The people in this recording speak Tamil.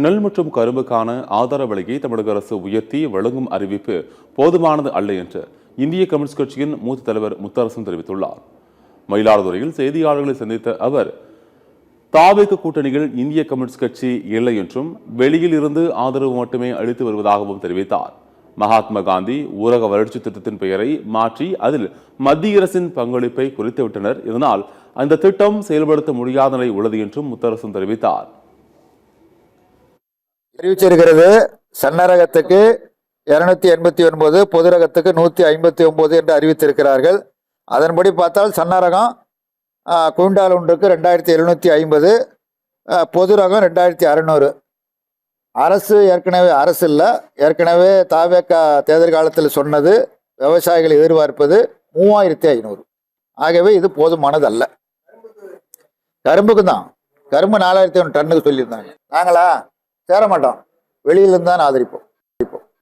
நெல் மற்றும் கரும்புக்கான ஆதார விலையை தமிழக அரசு உயர்த்தி வழங்கும் அறிவிப்பு போதுமானது அல்ல என்று இந்திய கம்யூனிஸ்ட் கட்சியின் மூத்த தலைவர் முத்தரசன் தெரிவித்துள்ளார். மயிலாடுதுறையில் செய்தியாளர்களை சந்தித்த அவர், தாவேக கூட்டணியில் இந்திய கம்யூனிஸ்ட் கட்சி இல்லை என்றும் வெளியில் இருந்து ஆதரவு மட்டுமே அளித்து வருவதாகவும் தெரிவித்தார். மகாத்மா காந்தி ஊரக வளர்ச்சி திட்டத்தின் பெயரை மாற்றி அதில் மத்திய அரசின் பங்களிப்பை குறைத்துவிட்டனர். இதனால் அந்த திட்டம் செயல்படுத்த முடியாத நிலை உள்ளது என்றும் முத்தரசன் தெரிவித்தார். அறிவிச்சிருக்கிறது சன்னரகத்துக்கு 289, பொது ரகத்துக்கு 159 என்று அறிவித்திருக்கிறார்கள். அதன்படி பார்த்தால் சன்னரகம் குவிண்டால் ஒன்றுக்கு 2750, பொது ரகம் 2600. அரசு அரசு இல்லை, ஏற்கனவே தாவேக தேர்தல் காலத்தில் சொன்னது விவசாயிகள் எதிர்பார்ப்பது 3500. ஆகவே இது போதுமானது அல்ல. கரும்புக்கு தான், கரும்பு 4500 டன்னுக்கு சொல்லியிருந்தாங்க. நாங்களா சேர மாட்டோம், வெளியிலிருந்து தான் ஆதரிப்போம்.